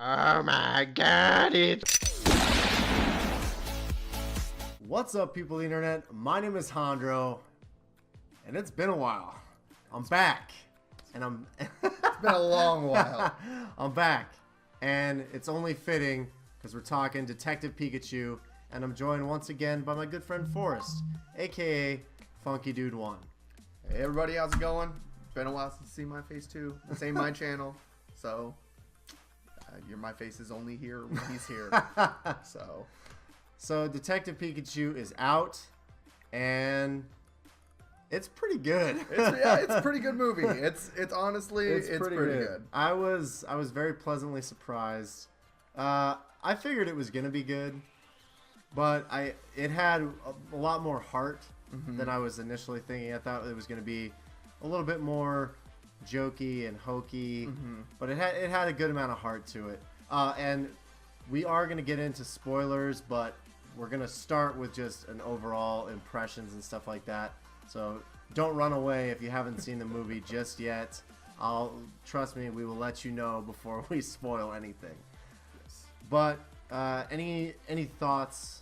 Oh my god, What's up, people of the internet? My name is Jandro, and it's been a while. I'm back, and It's been a long while. I'm back, and it's only fitting because we're talking Detective Pikachu, and I'm joined once again by my good friend Forrest, aka Funky Dude One. Hey everybody, how's it going? Been a while since seen my face too. This ain't my channel, so my face is only here when he's here. So Detective Pikachu is out, and it's pretty good. It's a pretty good movie. It's honestly pretty good. I was very pleasantly surprised. I figured it was gonna be good, but it had a lot more heart than I was initially thinking. I thought it was gonna be a little bit more jokey and hokey, but it had a good amount of heart to it. And we are gonna get into spoilers, but we're gonna start with just an overall impressions and stuff like that. So don't run away if you haven't seen the movie just yet. Trust me, we will let you know before we spoil anything. Yes. But any thoughts?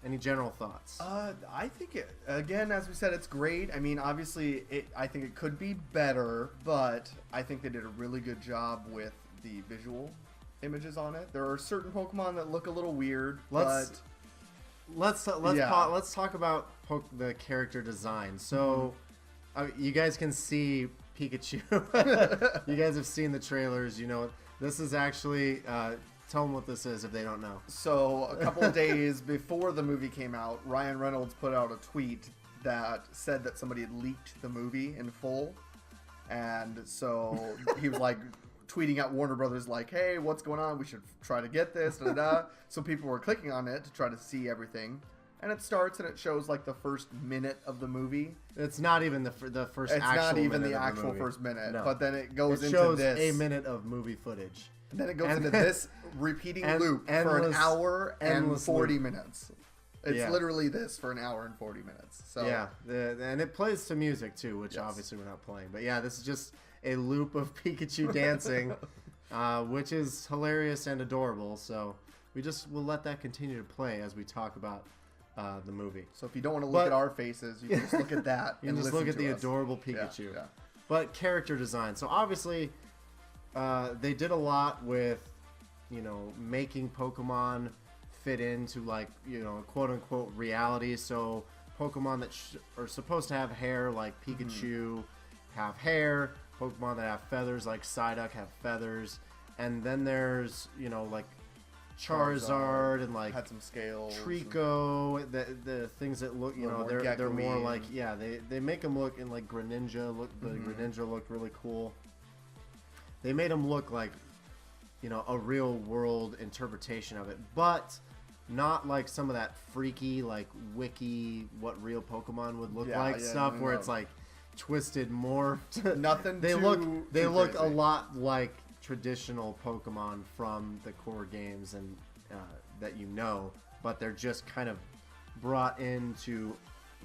Any general thoughts? I think it, again, as we said, it's great. I mean, obviously, I think it could be better, but I think they did a really good job with the visual images on it. There are certain Pokemon that look a little weird, Let's talk about the character design. So, you guys can see Pikachu. You guys have seen the trailers. You know, this is actually. Tell them what this is if they don't know. So a couple of days before the movie came out, Ryan Reynolds put out a tweet that said that somebody had leaked the movie in full. And so he was like tweeting at Warner Brothers like, hey, what's going on? We should try to get this. Da, da, da. So people were clicking on it to try to see everything. And it starts and it shows like the first minute of the movie. It's not even the first it's actual not even minute the of actual movie. first minute. No. But then it goes into shows this. a minute of movie footage. And then it goes into this repeating loop for an hour and 40 minutes. It's literally this for an hour and 40 minutes. So yeah, and it plays to music too, which obviously we're not playing. But yeah, this is just a loop of Pikachu dancing, which is hilarious and adorable. So we'll let that continue to play as we talk about the movie. So if you don't want to look at our faces, you can just look at that. You can just look at the adorable Pikachu. Yeah. But character design. So obviously, they did a lot with, making Pokemon fit into quote unquote reality. So Pokemon that are supposed to have hair like Pikachu have hair. Pokemon that have feathers like Psyduck have feathers. And then there's, like Charizard and like had some scales. Trico, the things that look, they're more like, they make them look in like Greninja. The Greninja looked really cool. They made them look like, a real world interpretation of it, but not like some of that freaky, like wiki, what real Pokemon would look like stuff where it's like twisted, morphed. Nothing. They look crazy. A lot like traditional Pokemon from the core games and that but they're just kind of brought into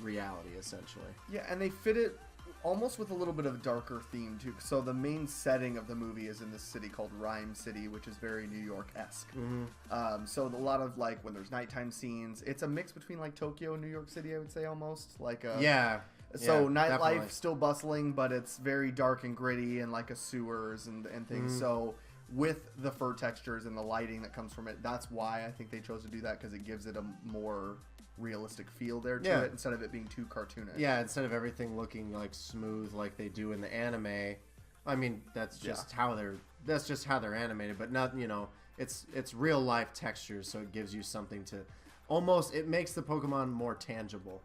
reality essentially. Yeah, and they fit it almost with a little bit of darker theme too. So the main setting of the movie is in this city called Rhyme City, which is very New York-esque. So a lot of like when there's nighttime scenes, it's a mix between like Tokyo and New York City, I would say almost like So nightlife definitely. Still bustling, but it's very dark and gritty and like a sewers and things. So with the fur textures and the lighting that comes from it, that's why I think they chose to do that, because it gives it a more realistic feel there to it instead of it being too cartoonish. Yeah, instead of everything looking like smooth like they do in the anime. I mean, that's just how they're animated, but not, it's real life textures, so it gives you something to it makes the Pokemon more tangible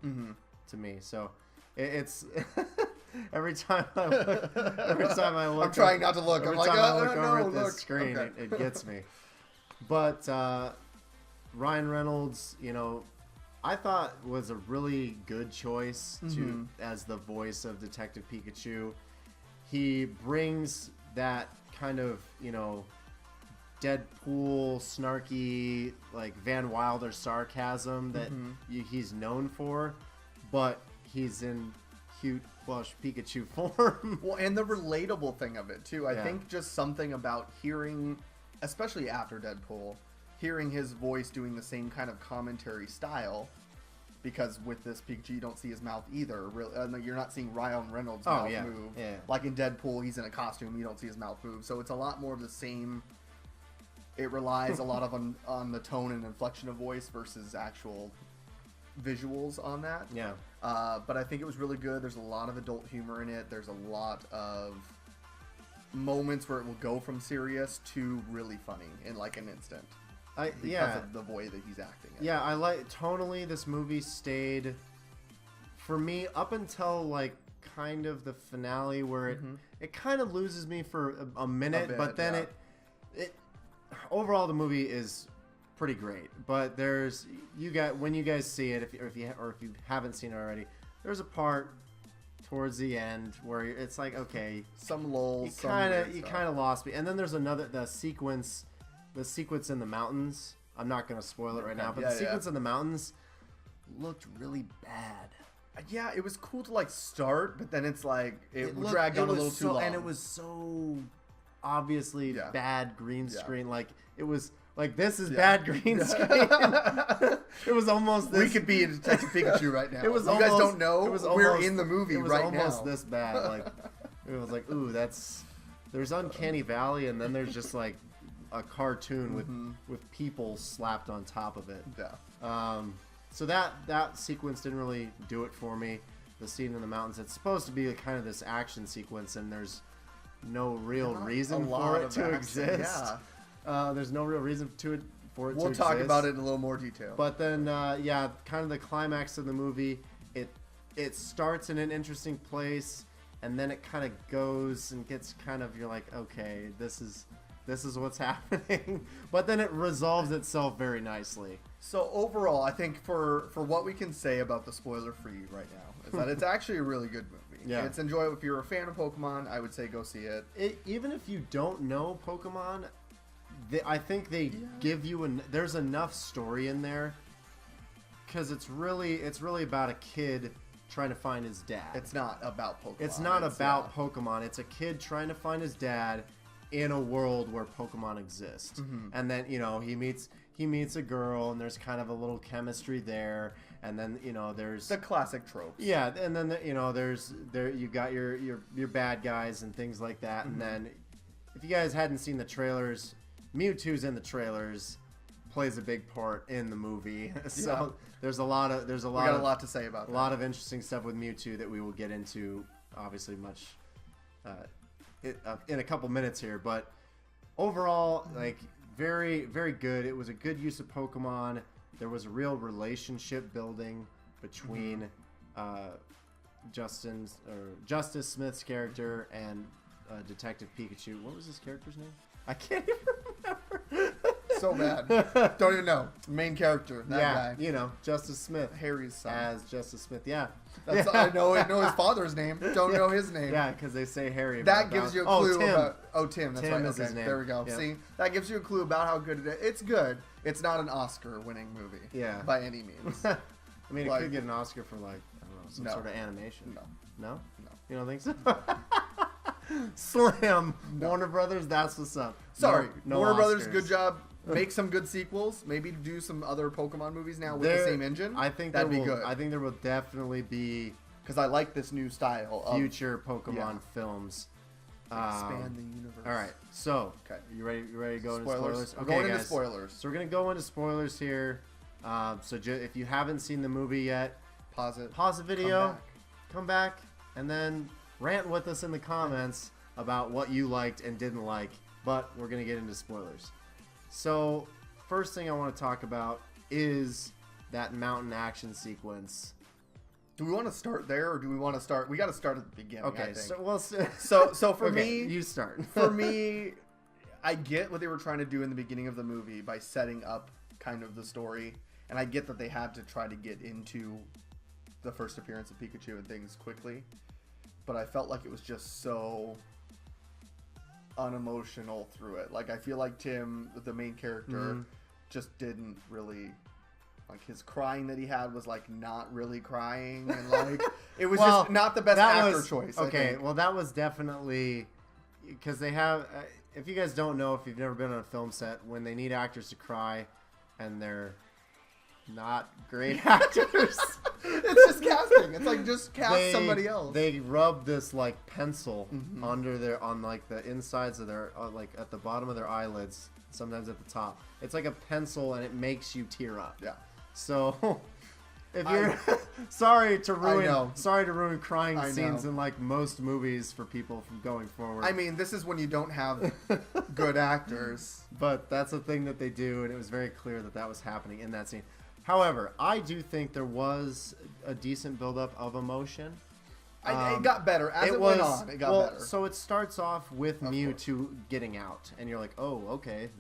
to me. So it's every time I look I'm trying not to look. I'm like, I look over at look. this screen, it gets me. But Ryan Reynolds, I thought was a really good choice as the voice of Detective Pikachu. He brings that kind of, Deadpool, snarky, like Van Wilder sarcasm that he's known for, but he's in cute plush Pikachu form. Well, and the relatable thing of it too. I think just something about hearing especially after Deadpool, hearing his voice doing the same kind of commentary style, because with this Pikachu you don't see his mouth either. Really, you're not seeing Ryan Reynolds' mouth move. Yeah. Like in Deadpool, he's in a costume, you don't see his mouth move. So it's a lot more of the same. It relies a lot on the tone and inflection of voice versus actual visuals on that. Yeah. But I think it was really good. There's a lot of adult humor in it. There's a lot of moments where it will go from serious to really funny in like an instant. Because of the way that he's acting. Yeah, I like tonally this movie stayed for me up until like kind of the finale where it kind of loses me for a minute, but then it overall the movie is pretty great. But when you guys see it, if you haven't seen it already, there's a part towards the end where it's like, okay, some lulls, you kind of lost me. And then there's the sequence in the mountains. I'm not going to spoil it right now, but the sequence in the mountains looked really bad. Yeah, it was cool to like start, but then it's like it dragged on a little too long. And it was so obviously bad green screen. Like it was like, this is bad green screen. It was almost this. We could be in Detective Pikachu right now. It was you almost, guys don't know. We're in the movie right now. It was almost this bad. Like it was like, ooh, there's Uncanny Valley, and then there's just like a cartoon with people slapped on top of it. Yeah. So that sequence didn't really do it for me. The scene in the mountains. It's supposed to be kind of this action sequence, and there's no real reason for it to exist. Yeah. There's no real reason for it to exist. We'll talk about it in a little more detail. But then, kind of the climax of the movie, it starts in an interesting place, and then it kind of goes and gets kind of, you're like, okay, this is what's happening. But then it resolves itself very nicely. So overall, I think for what we can say about the spoiler-free right now is that it's actually a really good movie. Yeah. It's enjoyable. If you're a fan of Pokemon, I would say go see it. Even if you don't know Pokemon, I think they give you there's enough story in there, because it's really about a kid trying to find his dad. It's not about Pokemon. It's not about Pokemon. It's a kid trying to find his dad in a world where Pokemon exist. And then, he meets a girl, and there's kind of a little chemistry there, and then, there's the classic tropes. Yeah, and then you got your bad guys and things like that. And then if you guys hadn't seen the trailers, Mewtwo's in the trailers, plays a big part in the movie. So there's a lot of we got a lot to say about a lot of interesting stuff with Mewtwo that we will get into obviously much in a couple minutes here. But overall, like, very, very good. It was a good use of Pokemon. There was a real relationship building between Justice Smith's character and Detective Pikachu. What was his character's name? I can't even remember. So bad. Don't even know. Main character. That guy. Justice Smith. Harry's son. As Justice Smith. Yeah. I know his father's name. Don't know his name. Yeah, because they say Harry. That gives you a clue Tim. about. Tim. That's Tim right. is his name. There we go. Yep. See, that gives you a clue about how good it is. It's good. It's not an Oscar-winning movie. Yeah. By any means. I mean, it could get an Oscar for some sort of animation. No. No. You don't think so? Slam. No. Warner Brothers. That's what's up. Sorry. No Warner Oscars. Brothers. Good job. Make some good sequels. Maybe do some other Pokemon movies now with the same engine. I think that'd be good. I think there will definitely be, because I like this new style of future Pokemon films. Expand the universe. All right. So, you ready to go into spoilers? We're going into spoilers. So we're gonna go into spoilers here. If you haven't seen the movie yet, pause it. Pause the video. Come back, and then rant with us in the comments about what you liked and didn't like. But we're gonna get into spoilers. So, first thing I want to talk about is that mountain action sequence. Do we want to start there, or do we want to start? We got to start at the beginning. Okay, I think. So for me, you start. For me, I get what they were trying to do in the beginning of the movie by setting up kind of the story, and I get that they had to try to get into the first appearance of Pikachu and things quickly, but I felt like it was just so unemotional through it. Like, I feel like Tim, the main character, just didn't really, like, his crying that he had was like not really crying, and like it was just not the best actor choice. Okay, well, that was definitely because they have if you guys don't know, if you've never been on a film set, when they need actors to cry, and they're not great actors, it's just casting. It's like just cast somebody else. They rub this like pencil under on like the insides of their like at the bottom of their eyelids, sometimes at the top. It's like a pencil, and it makes you tear up. Yeah. So if you're sorry to ruin crying scenes in like most movies for people from going forward. I mean, this is when you don't have good actors. But that's a thing that they do, and it was very clear that that was happening in that scene. However, I do think there was a decent buildup of emotion. It got better as it went on. It got better. So it starts off with Mewtwo getting out, and you're like, oh, okay,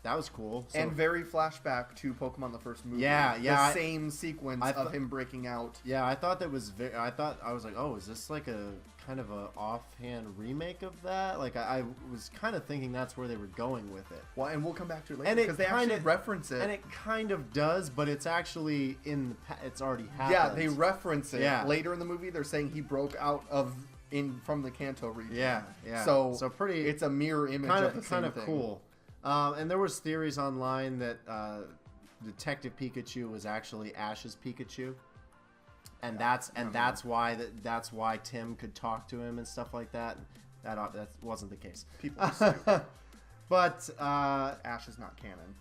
that was cool. So, and very flashback to Pokemon the first movie. Yeah. The same sequence of him breaking out. Yeah, I thought that was I was like, oh, is this like a kind of a offhand remake of that? Like I was kind of thinking that's where they were going with it. Well, and we'll come back to it later because they actually reference it. And it kind of does, but it's actually it's already happened. Yeah, they reference it. Yeah. Later in the movie, they're saying he broke out from the Kanto region. Yeah. So pretty. It's a mirror image of the same thing. Kind of cool. And there was theories online that Detective Pikachu was actually Ash's Pikachu, and that's why Tim could talk to him and stuff like that. That wasn't the case. People, but Ash is not canon.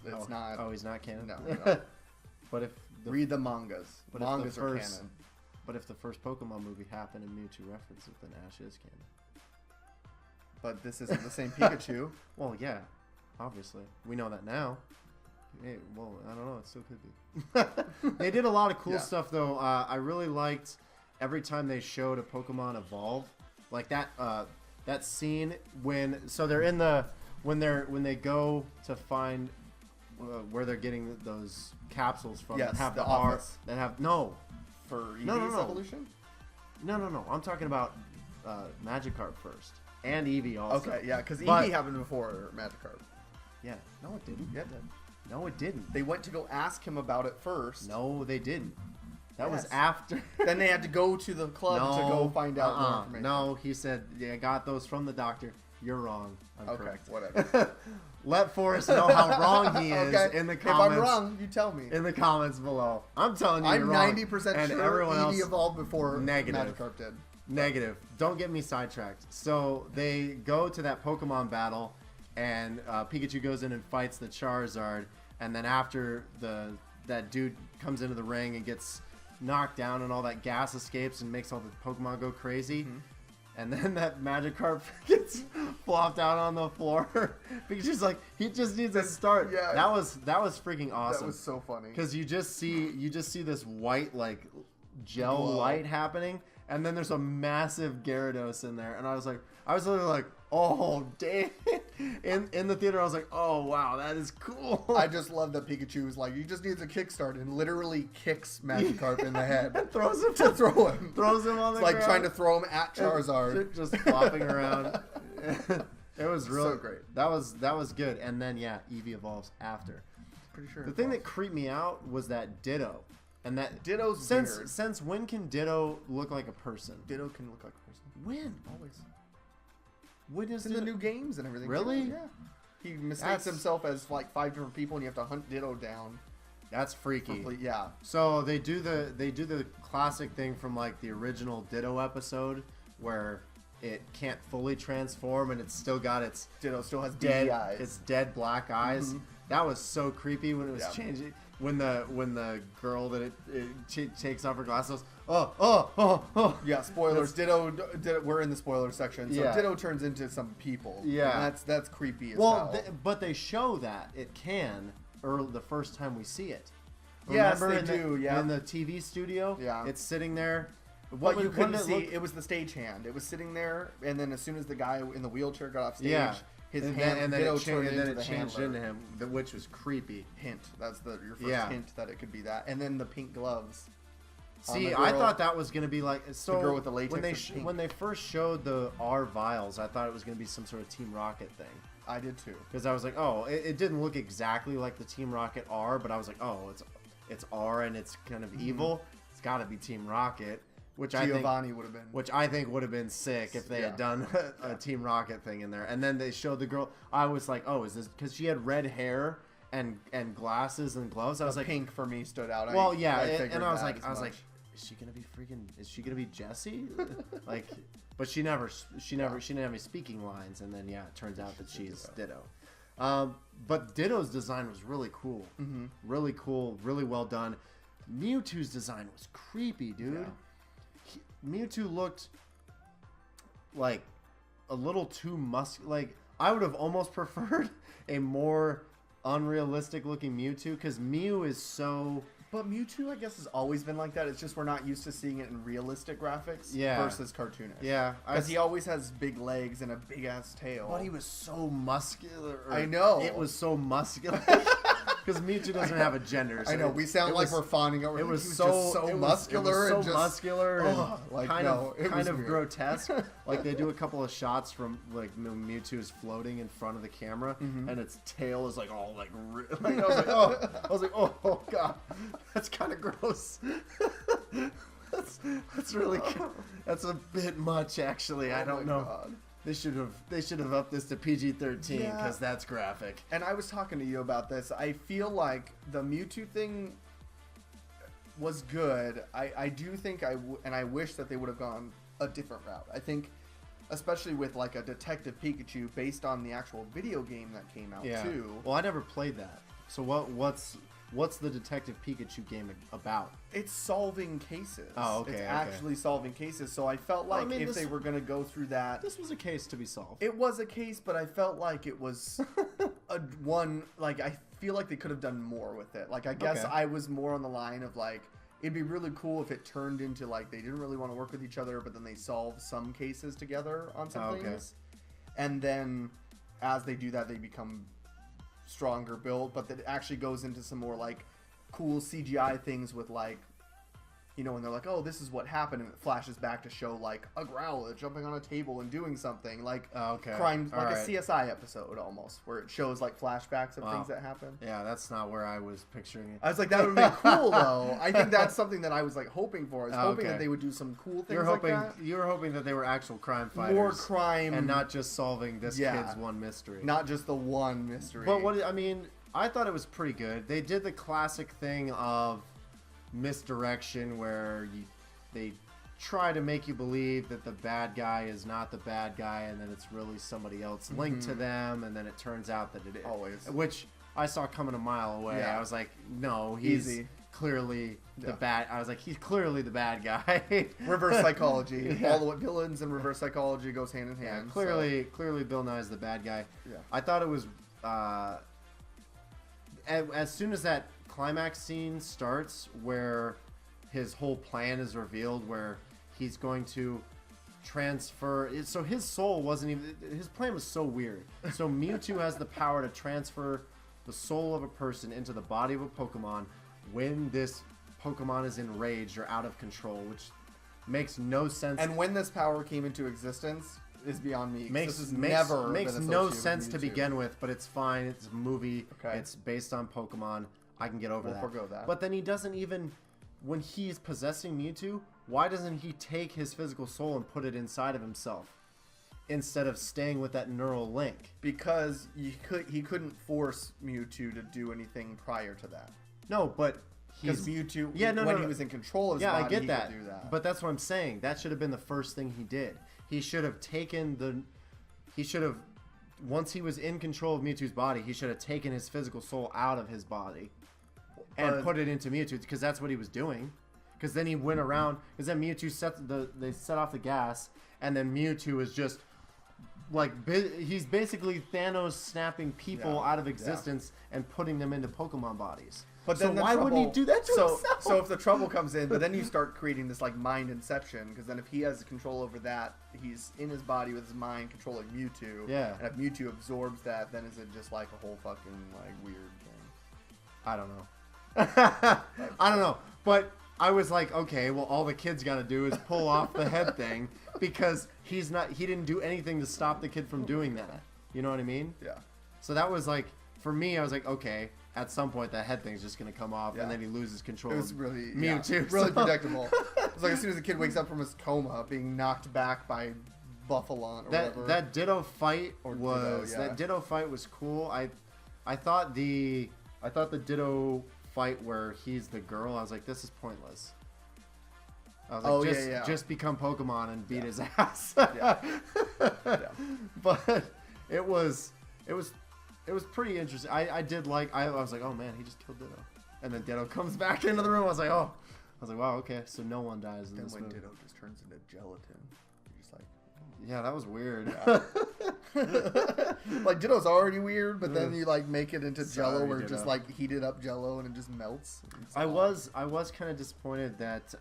It's not. Oh, he's not canon. No. But if read the mangas, mangas are canon. But if the first Pokemon movie happened and Mewtwo referenced it, then Ash is canon. But this isn't the same Pikachu. Well, yeah, obviously. We know that now. Hey, well, I don't know. It still could be. They did a lot of cool stuff, though. I really liked every time they showed a Pokemon evolve. Like that scene when they go to find where they're getting those capsules from. Yes, that have the office. That have for Eevee's evolution. No. I'm talking about Magikarp first. And Eevee also. Okay, yeah, because Eevee happened before Magikarp. Yeah. No, it didn't. Yeah, it did. No, it didn't. They went to go ask him about it first. No, they didn't. That was after. Then they had to go to the club to go find out more information. No, he said, yeah, I got those from the doctor. You're wrong. I'm correct. Whatever. Let Forrest know how wrong he is in the comments. If I'm wrong, you tell me. In the comments below. I'm telling you, you're wrong. I'm 90% sure Eevee evolved before Magikarp did. Negative. Don't get me sidetracked. So they go to that Pokemon battle, and Pikachu goes in and fights the Charizard, and then after that dude comes into the ring and gets knocked down, and all that gas escapes and makes all the Pokemon go crazy. And then that Magikarp gets flopped out on the floor. Pikachu's like, he just needs a start. Yeah, that was freaking awesome. That was so funny. Because you just see this white like gel light happening, and then there's a massive Gyarados in there, and I was literally like, oh damn! In the theater, I was like, oh wow, that is cool. I just love that Pikachu was like, he just needs a kickstart, and literally kicks Magikarp in the head and throws him to throw him. Throws him on the ground. Like trying to throw him at Charizard, just flopping around. It was really so great. That was good. And then Eevee evolves after. Pretty sure. The thing that creeped me out was that Ditto. And that Ditto's weird. Since when can Ditto look like a person? Ditto can look like a person. When? Always. When is in the new games and everything? Really? Yeah. He mistakes himself as like 5 different people, and you have to hunt Ditto down. That's freaky. Yeah. So they do the classic thing from like the original Ditto episode where it can't fully transform and it's still got its Ditto still has dead eyes. Its dead black eyes. That was so creepy when it was changing. When the girl that it takes off her glasses, oh. Yeah, spoilers. Ditto, we're in the spoiler section. So Ditto turns into some people. Yeah. And that's creepy as hell. But they show that it can the first time we see it. Yes, Remember they do, yeah. In the TV studio? Yeah. It's sitting there. But you couldn't see. It was the stagehand. It was sitting there, and then as soon as the guy in the wheelchair got off stage, his hand, and then Ditto it changed handler. into him, which was creepy. Hint. That's your first hint that it could be that. And then the pink gloves. See, I thought that was going to be like... So the girl with the latex when they first showed the R vials, I thought it was going to be some sort of Team Rocket thing. I did too. Because I was like, oh, it didn't look exactly like the Team Rocket R, but I was like, oh, it's R and it's kind of evil. It's got to be Team Rocket. Which Giovanni would have been. Which I think would have been sick if they had done a Team Rocket thing in there. And then they showed the girl. I was like, oh, is this because she had red hair and glasses and gloves? I was like, pink for me stood out. Well, and I was like, is she gonna be Jessie? Like, but she didn't have any speaking lines. And then it turns out that she's Ditto. But Ditto's design was really cool. Mm-hmm. Really cool, really well done. Mewtwo's design was creepy, dude. Yeah. Mewtwo looked like a little too like I would have almost preferred a more unrealistic looking Mewtwo because Mew is so. But Mewtwo, I guess, has always been like that. It's just we're not used to seeing it in realistic graphics versus cartoonish. Yeah, because he always has big legs and a big ass tail. But he was so muscular. I know it was so muscular. Because Mewtwo doesn't have a gender. So I know we sound like we're fawning over. It was so muscular, and muscular, and like, kind of grotesque. Like they do a couple of shots from like Mewtwo is floating in front of the camera, and its tail is like all like. I was like, oh god, that's kind of gross. that's really that's a bit much actually. I don't know. God. They should have upped this to PG-13 because that's graphic. And I was talking to you about this. I feel like the Mewtwo thing was good. I do think and I wish that they would have gone a different route. I think, especially with like a Detective Pikachu based on the actual video game that came out too. Well, I never played that. So what's the Detective Pikachu game about? It's solving cases. Oh, okay. It's actually solving cases. So I felt like if they were going to go through that... This was a case to be solved. It was a case, but I felt like it was I feel like they could have done more with it. Like, I guess I was more on the line of, like, it'd be really cool if it turned into, like, they didn't really want to work with each other, but then they solved some cases together on some things. And then, as they do that, they become... stronger build, but that actually goes into some more like cool CGI things with like, you know, when they're like, oh, this is what happened, and it flashes back to show like a Growlithe jumping on a table and doing something like crime, like a CSI episode almost, where it shows like flashbacks of things that happen. Yeah, that's not where I was picturing it. I was like, that would be cool though. I think that's something that I was like hoping for. I was hoping that they would do some cool things like that. You were hoping that they were actual crime fighters. More crime. And not just solving this kid's one mystery. Not just the one mystery. But I thought it was pretty good. They did the classic thing of misdirection where they try to make you believe that the bad guy is not the bad guy, and then it's really somebody else linked to them, and then it turns out that it is. Always. Which I saw coming a mile away. I was like, no, he's clearly the bad. I was like, he's clearly the bad guy. Reverse psychology. All the villains and reverse psychology goes hand in hand. Clearly Bill Nye's the bad guy. Yeah. I thought it was as soon as that climax scene starts where his whole plan is revealed, where he's going to transfer, so his soul wasn't even, his plan was so weird. So Mewtwo has the power to transfer the soul of a person into the body of a Pokemon when this Pokemon is enraged or out of control, which makes no sense. And when this power came into existence is beyond me. Makes no sense to begin with, but it's fine. It's a movie. It's based on Pokemon. I can get over that. Forgo that. But then he doesn't even, when he's possessing Mewtwo, why doesn't he take his physical soul and put it inside of himself instead of staying with that neural link? Because he couldn't force Mewtwo to do anything prior to that. No, but because Mewtwo, when he was in control of his body, I get that. He could do that. But that's what I'm saying. That should have been the first thing he did. He should have once he was in control of Mewtwo's body, he should have taken his physical soul out of his body and put it into Mewtwo, because that's what he was doing. Because then he went around, because then Mewtwo they set off the gas, and then Mewtwo is just like, he's basically Thanos snapping people out of existence and putting them into Pokemon bodies. But then why wouldn't he do that to himself? So if the trouble comes in, but then you start creating this like mind inception, because then if he has control over that, he's in his body with his mind controlling Mewtwo. Yeah. And if Mewtwo absorbs that, then is it just like a whole fucking like weird thing? I don't know. I don't know. But I was like, okay, well, all the kid's got to do is pull off the head thing, because he didn't do anything to stop the kid from doing that. You know what I mean? Yeah. So that was like, for me, I was like, okay, at some point that head thing's just going to come off, and then he loses control. It was really Mewtwo. Really predictable. It's like as soon as the kid wakes up from his coma, being knocked back by Buffalon or whatever. That Ditto fight That Ditto fight was cool. I thought the Ditto fight where he's the girl, I was like, this is pointless. I was like, just become Pokemon and beat his ass. Yeah. But it was pretty interesting. I was like, oh man, he just killed Ditto. And then Ditto comes back into the room. I was like, wow, okay, so no one dies in Then this when movie. Ditto just turns into gelatin, you're just like, Yeah, that was weird. Yeah. Like Ditto's already weird, but then you like make it into Sorry, Jello, where Ditto. just like heated up Jello and it just melts. It's I awesome. was kind of disappointed that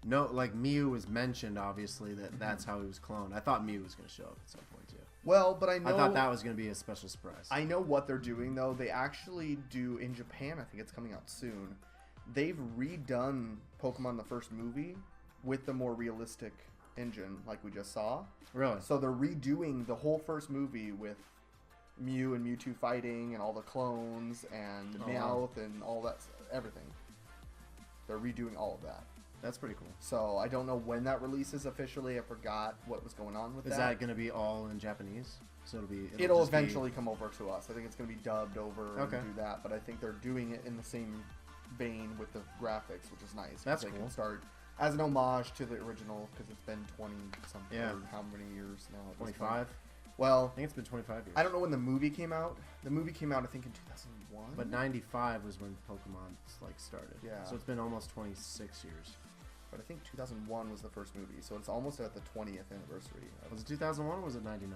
no, like Mew was mentioned. Obviously, that's how he was cloned. I thought Mew was going to show up at some point too. Well, but I thought that was going to be a special surprise. I know what they're doing though. They actually do in Japan. I think it's coming out soon. They've redone Pokemon the first movie with the more realistic engine, like we just saw. Really? So they're redoing the whole first movie with Mew and Mewtwo fighting and all the clones and Meowth and all that, everything. They're redoing all of that. That's pretty cool. So I don't know when that releases officially. I forgot what was going on with that. Is that going to be all in Japanese? So It'll eventually come over to us. I think it's going to be dubbed over Okay. and do that. But I think they're doing it in the same vein with the graphics, which is nice. That's they cool. Can start as an homage to the original because it's been 20 something. Yeah. How many years now? at this point? 25. Well, I think it's been 25 years. I don't know when the movie came out. The movie came out, I think, in 2001. But 95 was when Pokemon started. Yeah. So it's been almost 26 years. But I think 2001 was the first movie, so it's almost at the 20th anniversary. Was it 2001 or was it 99?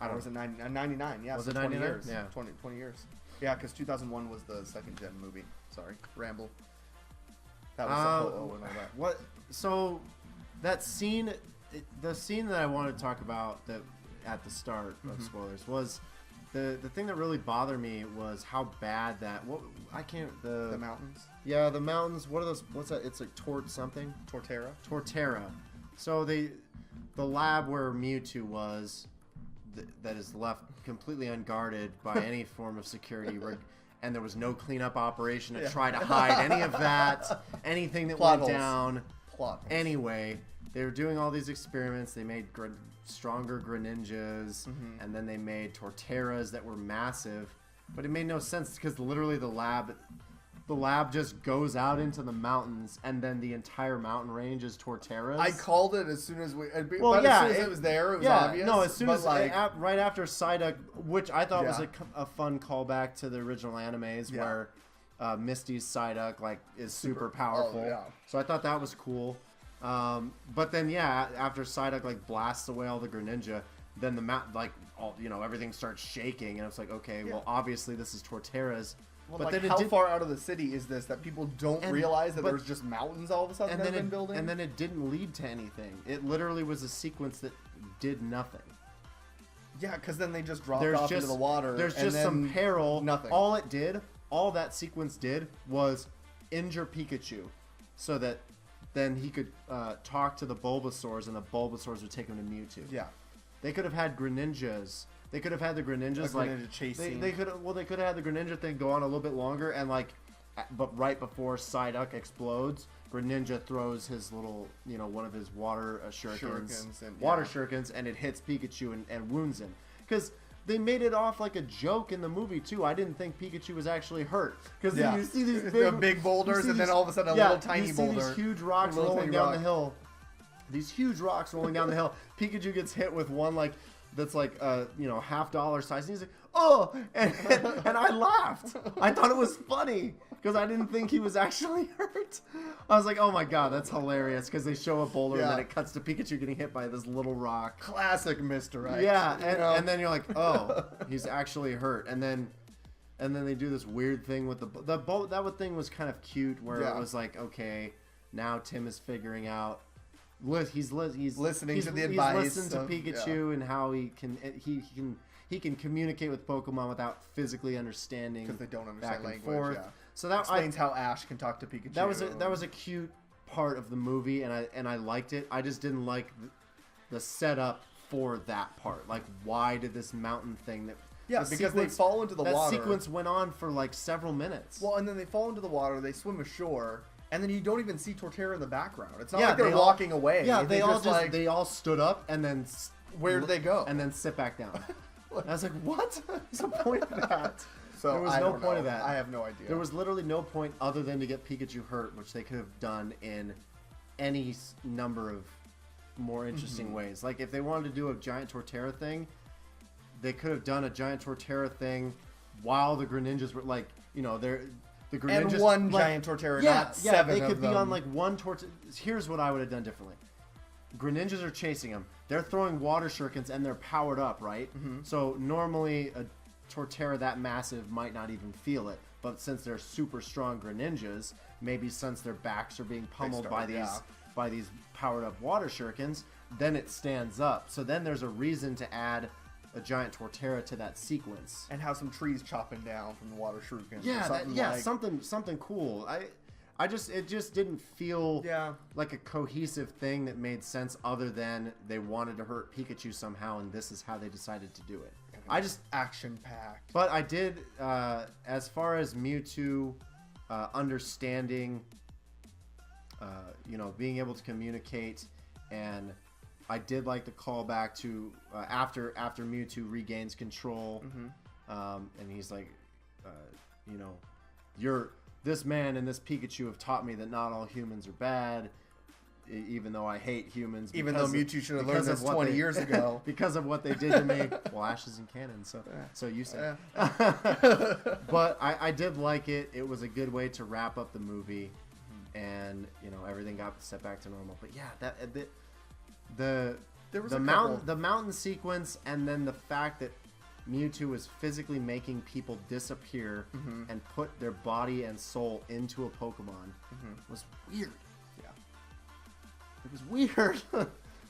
I Or don't was know. it 99? Yeah, Was so it 20 99? years. Yeah. 20 years. Yeah, because 2001 was the second gen movie. Sorry, ramble. That was the Ho-Oh and all that. What? So that scene, the scene that I wanted to talk about that at the start of spoilers was the thing that really bothered me was how bad that The mountains. Yeah, the mountains. What are those? What's that? It's like something. Torterra. So the lab where Mewtwo was, that is left completely unguarded by any form of security, and there was no cleanup operation to try to hide any of that, anything that Plot went holes. down. Plot holes. Anyway, they were doing all these experiments. They made stronger Greninjas, and then they made Torterras that were massive. But it made no sense because literally the lab just goes out into the mountains, and then the entire mountain range is Torterras. I called it as soon as we. Well, But yeah, as soon as it was there, it was obvious. No, as soon but as like, right after Psyduck, which I thought was Yeah. a fun callback to the original animes, Yeah. where Misty's Psyduck is super powerful. Oh, yeah. So I thought that was cool. But then after Psyduck blasts away all the Greninja, then the everything starts shaking, and it's like, okay, well obviously this is Torterra's. well, but like then how far out of the city is this that people don't realize that but- there's just mountains all of a sudden and that then have been building? and then it didn't lead to anything. It literally was a sequence that did nothing. yeah, because then they just dropped There's off just into the water. There's and just then some peril. Nothing. All that sequence did was injure Pikachu, so that then he could talk to the Bulbasaurs, and the Bulbasaurs would take him to Mewtwo. Yeah. They could have had Greninjas. They could have had the Greninjas A Greninja chase scene. they could have had the Greninja thing go on a little bit longer, and but right before Psyduck explodes, Greninja throws his little, one of his water shurikens, shurikens, and it hits Pikachu and wounds him. Because they made it off like a joke in the movie too. I didn't think Pikachu was actually hurt. Because you see these big boulders, and then all of a sudden a little tiny boulder. You see these huge rocks rolling down the hill. These huge rocks rolling down the hill. Pikachu gets hit with one that's $50 size, and he's like, oh, and I laughed. I thought it was funny because I didn't think he was actually hurt. I was like, oh my god, that's hilarious, because they show a boulder and then it cuts to Pikachu getting hit by this little rock. Classic misdirect. Yeah, and then you're like, oh, he's actually hurt, and then they do this weird thing with that thing was kind of cute, where it was like, okay, now Tim is figuring out. He's listening to the advice. He's listened to Pikachu and how he can communicate with Pokemon without physically understanding, because they don't understand back and language. forth. Yeah. So that explains how Ash can talk to Pikachu. That was a cute part of the movie, and I liked it. I just didn't like the setup for that part. Like, why did this mountain thing because they fall into the water. That sequence went on for several minutes. Well, and then they fall into the water. They swim ashore. And then you don't even see Torterra in the background. It's not like they're walking away. Yeah, they all stood up and then where did they go? And then sit back down. I was like, what? What's the point of that? So there was no point of that. I have no idea. There was literally no point other than to get Pikachu hurt, which they could have done in any number of more interesting ways. Like if they wanted to do a giant Torterra thing, they could have done a giant Torterra thing while the Greninjas were like, the Greninjas, and one giant Torterra, not seven. They could of be them. on like one Torterra. Here's what I would have done differently. Greninjas are chasing them. They're throwing water shurikens and they're powered up, right? So normally a Torterra that massive might not even feel it, but since they're super strong Greninjas, maybe since their backs are being pummeled by these powered up water shurikens, then it stands up. So then there's a reason to add a giant Torterra to that sequence and have some trees chopping down from the water shurikens. Yeah, something cool. It just didn't feel like a cohesive thing that made sense other than they wanted to hurt Pikachu somehow and this is how they decided to do it. I just action packed. But I did as far as Mewtwo understanding being able to communicate, and I did like the callback to after Mewtwo regains control, and he's like, this man and this Pikachu have taught me that not all humans are bad, even though I hate humans. Even though Mewtwo should have learned this 20 years ago. Because of what they did to me. Well, Ash is in canon, so you say. But I did like it. It was a good way to wrap up the movie, and everything got set back to normal. But yeah, the mountain sequence, and then the fact that Mewtwo was physically making people disappear and put their body and soul into a Pokemon was weird. Yeah, it was weird.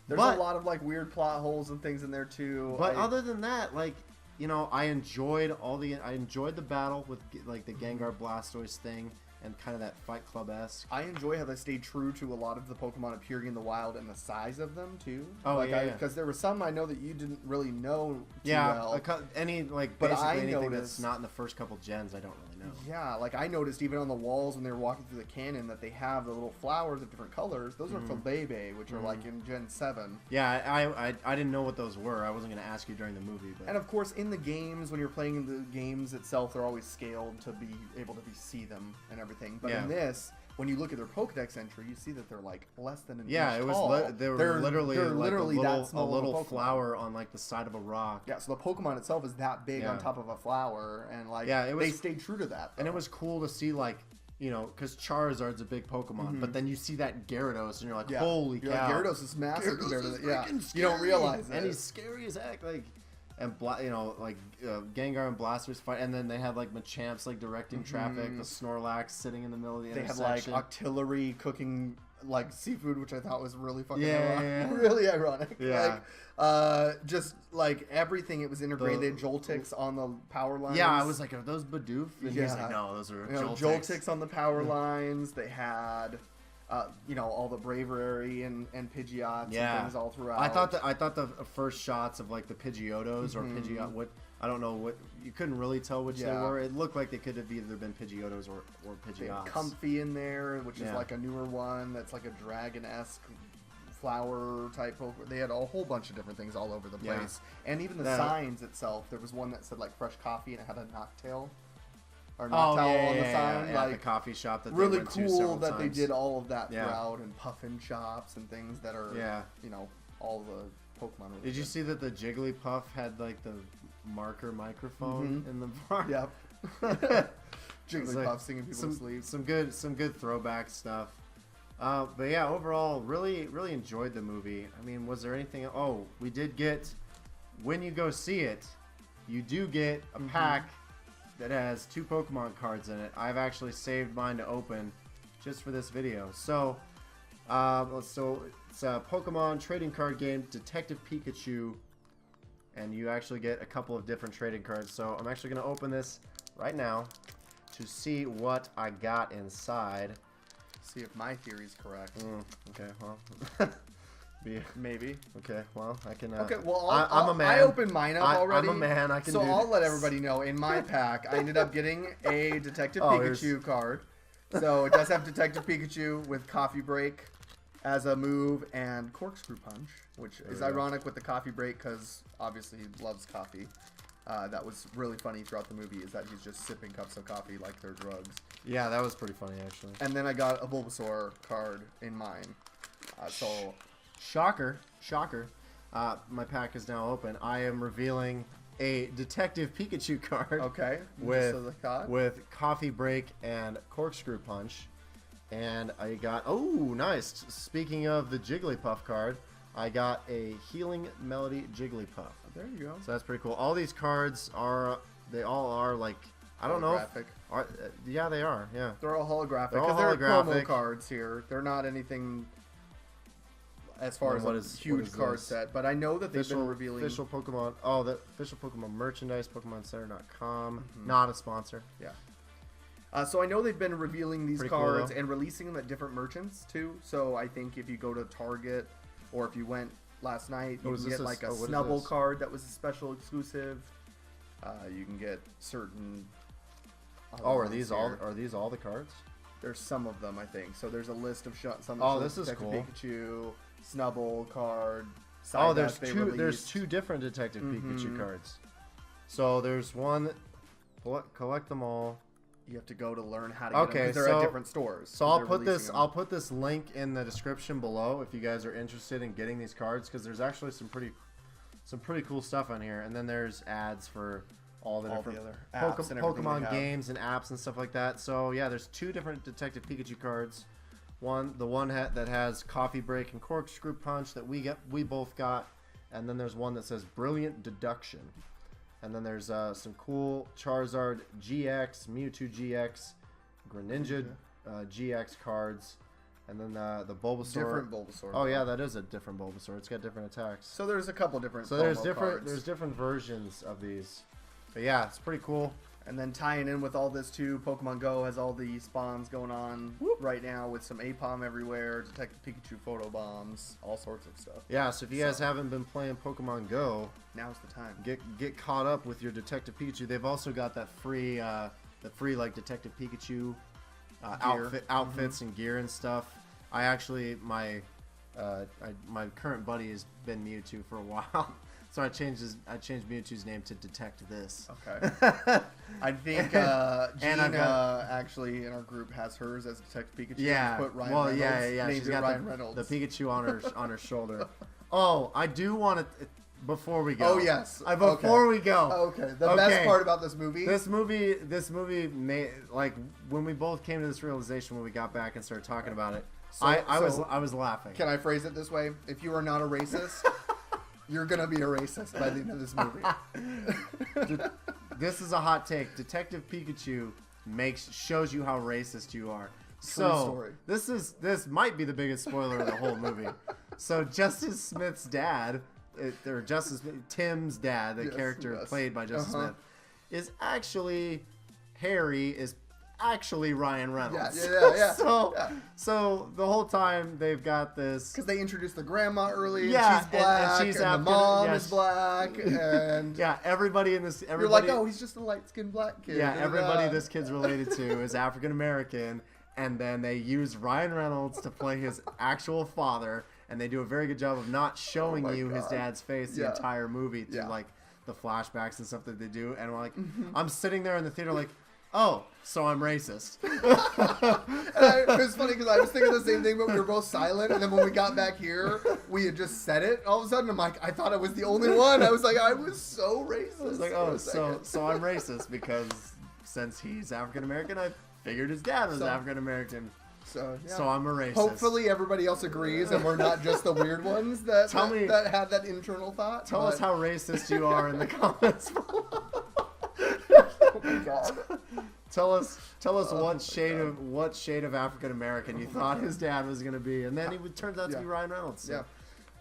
There's a lot of like weird plot holes and things in there too. But other than that, like I enjoyed the battle with like the Gengar Blastoise thing. And kind of that Fight Club-esque. I enjoy how they stayed true to a lot of the Pokemon appearing in the wild and the size of them too. Oh, because there were some I know that you didn't really know too well. Anything that's not in the first couple gens, I don't really know. Yeah, like I noticed even on the walls when they were walking through the canyon that they have the little flowers of different colors. Those are Flabebe, which are like in Gen 7. Yeah, I didn't know what those were. I wasn't going to ask you during the movie. But. And of course, in the games, when you're playing in the games itself, they're always scaled to be able to see them and everything. But in this, when you look at their Pokedex entry, you see that they're like less than an inch tall. They're literally that small a little flower on like the side of a rock. Yeah, so the Pokemon itself is that big on top of a flower, and like they stayed true to that. Though. And it was cool to see like because Charizard's a big Pokemon, but then you see that Gyarados, and you're like, holy cow! Like, Gyarados is massive compared to that. Yeah, you don't realize it. And he's scary as heck. Like. And Gengar and Blastoise fight, and then they had like Machamp's like directing traffic, the Snorlax sitting in the middle of the intersection. They had like artillery cooking like seafood, which I thought was really fucking ironic. Really ironic. Yeah. Like just like everything, it was integrated. They had Joltix on the power lines. Yeah, I was like, are those Bidoof? And he's like, no, those are Joltix. Joltix on the power lines. They had. All the Braviary and Pidgeots and things all throughout. I thought the first shots of like the Pidgeotos or Pidgeot, I don't know what, you couldn't really tell which they were. It looked like they could have either been Pidgeotos or Pidgeots. Comfy in there, which is like a newer one that's like a dragon-esque flower type Pokemon. They had a whole bunch of different things all over the place. And even the signs itself, there was one that said like fresh coffee and it had a Noctail. Or on the sign, like the coffee shop that really they went cool to that times. They did all of that throughout, and puffin shops and things that are all the Pokemon. Really did you see that the Jigglypuff had like the marker microphone in the bar? Yep. Jigglypuff singing people to sleep. Some good throwback stuff. But yeah, overall, really enjoyed the movie. I mean, was there anything? Oh, we did get, when you go see it, you do get a pack that has 2 Pokemon cards in it. I've actually saved mine to open just for this video. So it's a Pokemon trading card game, Detective Pikachu, and you actually get a couple of different trading cards. So I'm actually going to open this right now to see what I got inside. See if my theory's correct. Okay, well... Maybe. Okay, well, I can... okay, well, I'm a man. I opened mine up already. I'm a man, I can do So I'll this. let everybody know, in my pack, I ended up getting a Detective Pikachu card. So it does have Detective Pikachu with Coffee Break as a move and Corkscrew Punch, which is ironic with the coffee break because obviously he loves coffee. That was really funny throughout the movie, is that he's just sipping cups of coffee like they're drugs. Yeah, that was pretty funny, actually. And then I got a Bulbasaur card in mine. So Shocker. My pack is now open. I am revealing a Detective Pikachu card. Okay. With Coffee Break and Corkscrew Punch. And I got, oh, nice. Speaking of the Jigglypuff card, I got a Healing Melody Jigglypuff. There you go. So that's pretty cool. All these cards they all are like, I don't know. Yeah, they are. Yeah. They're all holographic. They're all holographic. They're holographic. promo cards here. They're not anything as far as a huge card set. But I know that they've been revealing official Pokemon. Oh, the official Pokemon merchandise, PokemonCenter.com. Mm-hmm. Not a sponsor. Yeah. So I know they've been revealing these cards and releasing them at different merchants too. So I think if you go to Target or if you went last night, you can get like a Snubble card that was a special exclusive. You can get certain. Are these all the cards? There's some of them, I think. So there's a list of some. Oh, this is cool. Pikachu, Snubble card. There's two different Detective Pikachu cards. So there's one. Collect them all. You have to go to learn how to get them because they're at different stores. So I'll put this link in the description below if you guys are interested in getting these cards, because there's actually some pretty cool stuff on here. And then there's ads for all the different apps and Pokemon games and apps and stuff like that. So yeah, there's two different Detective Pikachu cards. The one that has Coffee Break and Corkscrew Punch that we both got, and then there's one that says Brilliant Deduction. And then there's some cool Charizard GX, Mewtwo GX, Greninja GX cards, and then the Bulbasaur. Different Bulbasaur. Oh yeah, that is a different Bulbasaur. It's got different attacks. So there's a couple different. So there's different versions of these. But yeah, it's pretty cool. And then tying in with all this too, Pokemon Go has all the spawns going on right now with some Apom everywhere, Detective Pikachu photo bombs, all sorts of stuff. Yeah, so if you guys haven't been playing Pokemon Go, now's the time. Get caught up with your Detective Pikachu. They've also got that free like Detective Pikachu outfits and gear and stuff. I actually my current buddy has been Mewtwo for a while. So I changed Mewtwo's name to Detect This. Okay. I think Jean actually in our group has hers as Detective Pikachu. Yeah. Put Ryan Reynolds. She's got Ryan Reynolds. The Pikachu on her shoulder. Oh, I do want to. Before we go. Oh yes. Before we go. Okay. The best part about this movie. This movie made, like, when we both came to this realization when we got back and started talking about it. I was laughing. Can I phrase it this way? If you are not a racist. You're going to be a racist by the end of this movie. This is a hot take. Detective Pikachu shows you how racist you are. Story. This might be the biggest spoiler of the whole movie. So Justice Smith's dad, Tim's dad, the character played by Justice Smith, is actually Ryan Reynolds. Yeah. So the whole time they've got this, because they introduced the grandma early. And she's black. And the mom is black. And everybody in this. You're like, oh, he's just a light-skinned black kid. Yeah, everybody this kid's related to is African American, and then they use Ryan Reynolds to play his actual father, and they do a very good job of not showing his dad's face the entire movie through like the flashbacks and stuff that they do. And we're like, I'm sitting there in the theater like. Oh, so I'm racist. It was funny because I was thinking the same thing, but we were both silent. And then when we got back here, we had just said it. All of a sudden, I'm like, I thought I was the only one. I was like, I was so racist. I was like, oh, so I'm racist because since he's African American, I figured his dad was African American. So I'm a racist. Hopefully everybody else agrees and we're not just the weird ones that had that internal thought. Tell us how racist you are in the comments below. Oh my god. Tell us what shade of African American you thought his dad was gonna be, and then he turns out to be Ryan Reynolds. So. Yeah.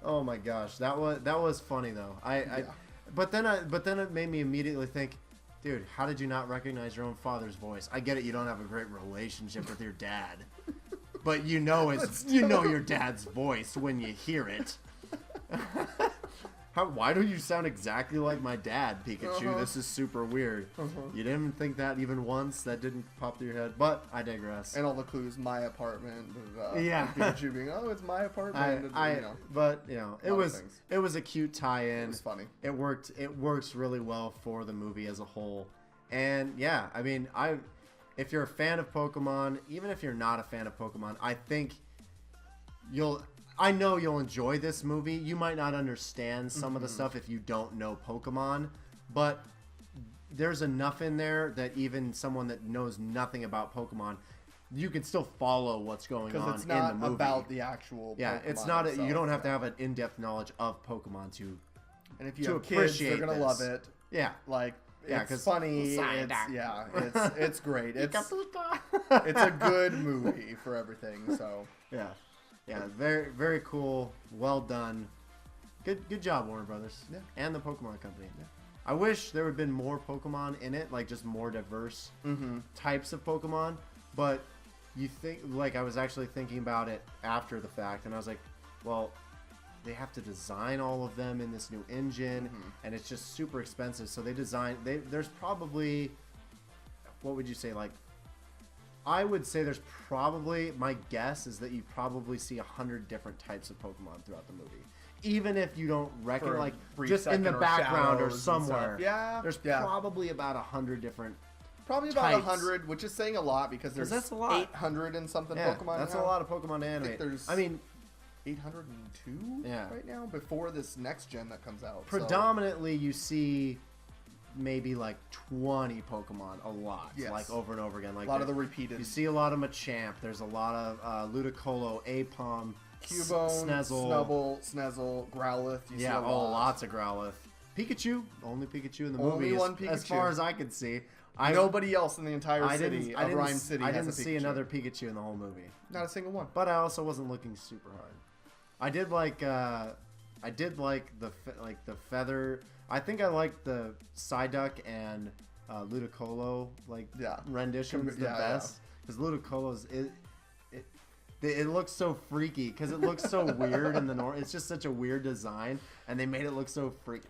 Oh my gosh, that was funny though. But then it made me immediately think, dude, how did you not recognize your own father's voice? I get it, you don't have a great relationship with your dad, but you know your dad's voice when you hear it. Why do you sound exactly like my dad, Pikachu? This is super weird. You didn't think that even once? That didn't pop through your head? But I digress. And all the clues, my apartment. Yeah. Pikachu being, oh, it's my apartment. But it was a cute tie-in. It was funny. It worked. It works really well for the movie as a whole. And yeah, I mean, if you're a fan of Pokemon, even if you're not a fan of Pokemon, I think I know you'll enjoy this movie. You might not understand some of the stuff if you don't know Pokemon, but there's enough in there that even someone that knows nothing about Pokemon, you can still follow what's going on it's in the not movie. About the actual yeah, Pokemon it's not. itself, You don't have to have an in-depth knowledge of Pokemon to. And if you have kids, they're gonna love it. Yeah, it's funny. It's great. It's a good movie for everything. So yeah, very very cool. Well done. Good job, Warner Brothers. Yeah, and the Pokemon Company. Yeah. I wish there would have been more Pokemon in it, like just more diverse types of Pokemon. But you think, like, I was actually thinking about it after the fact, and I was like, well, they have to design all of them in this new engine, and it's just super expensive. So there's probably, what would you say, like, I would say there's probably, my guess is that you probably see 100 different types of Pokemon throughout the movie. Even if you don't reckon, like, just in the background or somewhere. Yeah. There's probably about 100 different Probably about 100, which is saying a lot because there's that's a lot. 800 and something Pokemon that's now. a lot of Pokemon anime. I mean, 802 right now before this next gen that comes out. Predominantly, you see maybe like 20 Pokemon a lot, like over and over again. Like a lot of the repeated. You see a lot of Machamp. There's a lot of Ludicolo, Apom, Cubone, Sneasel, Growlithe. You see lots of Growlithe. Pikachu, only Pikachu in the movie. Only one Pikachu. As far as I could see. Nobody else in the entire city of Rhyme City has a Pikachu. I didn't see another Pikachu in the whole movie. Not a single one. But I also wasn't looking super hard. I did like the feather. I think I liked the Psyduck and Ludicolo renditions the best because Ludicolo's it looks so freaky because it looks so weird in the north. It's just such a weird design, and they made it look so freaky.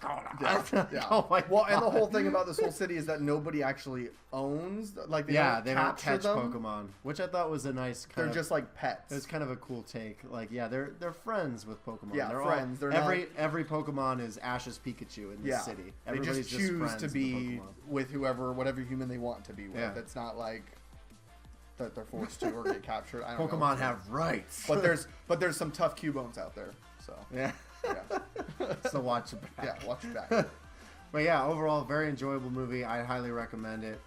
Oh my God. And the whole thing about this whole city is that nobody actually owns, like, they don't catch them. Pokemon, which I thought was a nice they're just like pets. It's kind of a cool take. Like, they're friends with Pokemon. Yeah, they're friends. Every Pokemon is Ash's Pikachu in this city. Everybody's they just choose to be with whatever human they want to be with. Yeah. It's not like that they're forced to or get captured. I don't know. Pokemon have rights. But there's some tough Cubones out there. So yeah. So watch it back. Yeah, watch it back. But yeah, overall, very enjoyable movie. I highly recommend it.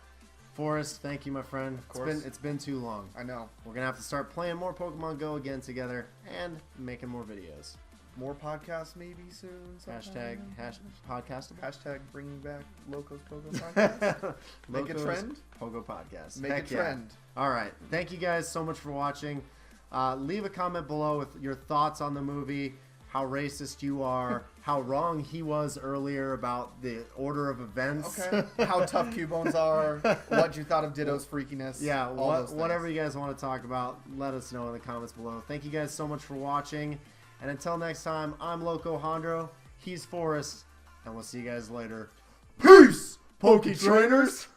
Forrest, thank you, my friend. Of course. It's been too long. I know. We're gonna have to start playing more Pokemon Go again together and making more videos. More podcasts maybe soon. Hashtag podcastable. Hashtag bringing back LOCO's Pogo podcast. Make a trend. Pogo podcast. Make a trend. Yeah. All right. Thank you guys so much for watching. Leave a comment below with your thoughts on the movie, how racist you are, how wrong he was earlier about the order of events. Okay. How tough Cubones are, what you thought of Ditto's freakiness. Yeah, whatever you guys want to talk about, let us know in the comments below. Thank you guys so much for watching. And until next time, I'm Loco Jandro, he's Forrest, and we'll see you guys later. Peace, Poke Trainers!